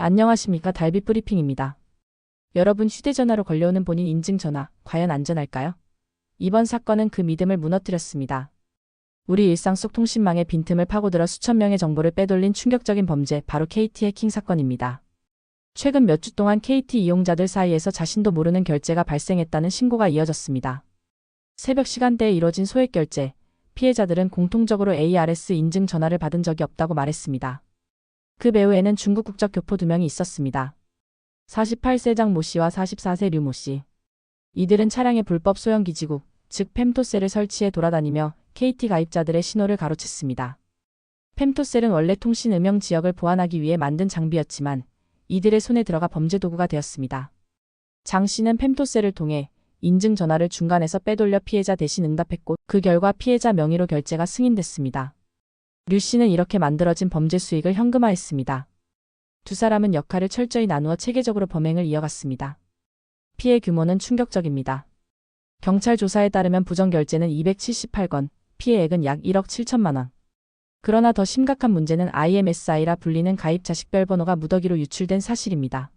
안녕하십니까. 달빛 브리핑입니다. 여러분, 휴대전화로 걸려오는 본인 인증 전화, 과연 안전할까요? 이번 사건은 그 믿음을 무너뜨렸습니다. 우리 일상 속 통신망의 빈틈을 파고들어 수천 명의 정보를 빼돌린 충격적인 범죄, 바로 KT 해킹 사건입니다. 최근 몇 주 동안 KT 이용자들 사이에서 자신도 모르는 결제가 발생했다는 신고가 이어졌습니다. 새벽 시간대에 이뤄진 소액 결제, 피해자들은 공통적으로 ARS 인증 전화를 받은 적이 없다고 말했습니다. 그 배후에는 중국 국적 교포 2명이 있었습니다. 48세 장 모 씨와 44세 류 모 씨. 이들은 차량에 불법 소형 기지국, 즉 펨토셀을 설치해 돌아다니며 KT 가입자들의 신호를 가로챘습니다. 펨토셀은 원래 통신 음영 지역을 보안하기 위해 만든 장비였지만 이들의 손에 들어가 범죄 도구가 되었습니다. 장 씨는 펨토셀을 통해 인증 전화를 중간에서 빼돌려 피해자 대신 응답했고, 그 결과 피해자 명의로 결제가 승인됐습니다. 류 씨는 이렇게 만들어진 범죄 수익을 현금화했습니다. 두 사람은 역할을 철저히 나누어 체계적으로 범행을 이어갔습니다. 피해 규모는 충격적입니다. 경찰 조사에 따르면 부정결제는 278건, 피해액은 약 1억 7천만 원. 그러나 더 심각한 문제는 IMSI라 불리는 가입자 식별번호가 무더기로 유출된 사실입니다.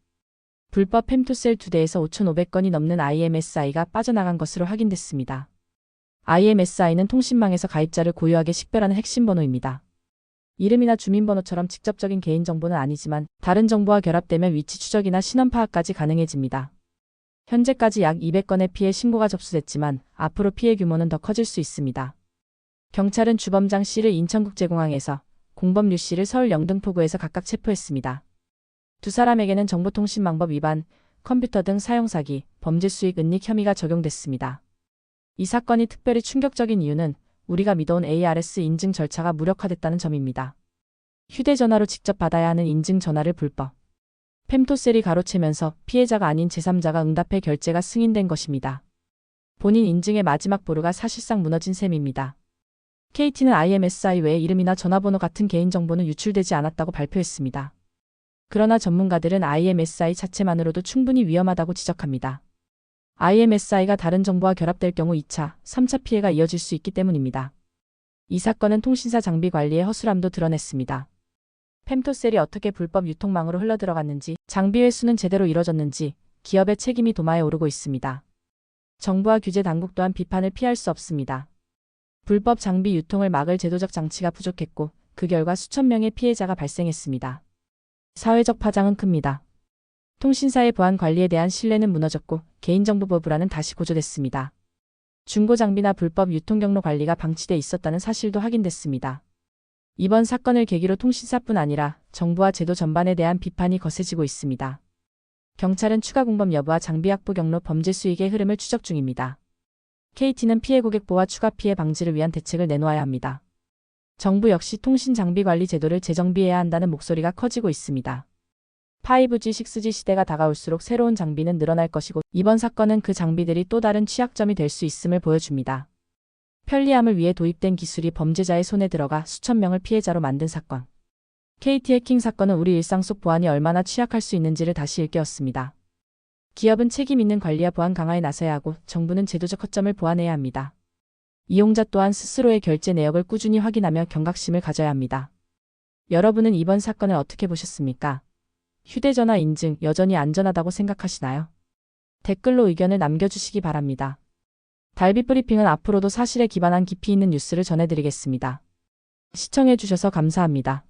불법 펨토셀 2대에서 5,500건이 넘는 IMSI가 빠져나간 것으로 확인됐습니다. IMSI는 통신망에서 가입자를 고유하게 식별하는 핵심 번호입니다. 이름이나 주민번호처럼 직접적인 개인정보는 아니지만 다른 정보와 결합되면 위치 추적이나 신원 파악까지 가능해집니다. 현재까지 약 200건의 피해 신고가 접수됐지만 앞으로 피해 규모는 더 커질 수 있습니다. 경찰은 주범장 씨를 인천국제공항에서, 공범 류 씨를 서울 영등포구에서 각각 체포했습니다. 두 사람에게는 정보통신망법 위반, 컴퓨터 등 사용 사기, 범죄 수익 은닉 혐의가 적용됐습니다. 이 사건이 특별히 충격적인 이유는 우리가 믿어온 ARS 인증 절차가 무력화됐다는 점입니다. 휴대전화로 직접 받아야 하는 인증 전화를 불법 펨토셀이 가로채면서 피해자가 아닌 제3자가 응답해 결제가 승인된 것입니다. 본인 인증의 마지막 보루가 사실상 무너진 셈입니다. KT는 IMSI 외에 이름이나 전화번호 같은 개인정보는 유출되지 않았다고 발표했습니다. 그러나 전문가들은 IMSI 자체만으로도 충분히 위험하다고 지적합니다. IMSI가 다른 정보와 결합될 경우 2차, 3차 피해가 이어질 수 있기 때문입니다. 이 사건은 통신사 장비 관리의 허술함도 드러냈습니다. 펨토셀이 어떻게 불법 유통망으로 흘러들어갔는지, 장비 회수는 제대로 이뤄졌는지 기업의 책임이 도마에 오르고 있습니다. 정부와 규제 당국 또한 비판을 피할 수 없습니다. 불법 장비 유통을 막을 제도적 장치가 부족했고, 그 결과 수천 명의 피해자가 발생했습니다. 사회적 파장은 큽니다. 통신사의 보안 관리에 대한 신뢰는 무너졌고 개인정보 불안은 다시 고조됐습니다. 중고 장비나 불법 유통 경로 관리가 방치돼 있었다는 사실도 확인됐습니다. 이번 사건을 계기로 통신사뿐 아니라 정부와 제도 전반에 대한 비판이 거세지고 있습니다. 경찰은 추가 공범 여부와 장비 확보 경로, 범죄 수익의 흐름을 추적 중입니다. KT는 피해 고객 보호와 추가 피해 방지를 위한 대책을 내놓아야 합니다. 정부 역시 통신 장비 관리 제도를 재정비해야 한다는 목소리가 커지고 있습니다. 5G, 6G 시대가 다가올수록 새로운 장비는 늘어날 것이고, 이번 사건은 그 장비들이 또 다른 취약점이 될 수 있음을 보여줍니다. 편리함을 위해 도입된 기술이 범죄자의 손에 들어가 수천 명을 피해자로 만든 사건. KT 해킹 사건은 우리 일상 속 보안이 얼마나 취약할 수 있는지를 다시 일깨웠습니다. 기업은 책임 있는 관리와 보안 강화에 나서야 하고, 정부는 제도적 허점을 보완해야 합니다. 이용자 또한 스스로의 결제 내역을 꾸준히 확인하며 경각심을 가져야 합니다. 여러분은 이번 사건을 어떻게 보셨습니까? 휴대전화 인증 여전히 안전하다고 생각하시나요? 댓글로 의견을 남겨주시기 바랍니다. 달빛 브리핑은 앞으로도 사실에 기반한 깊이 있는 뉴스를 전해드리겠습니다. 시청해주셔서 감사합니다.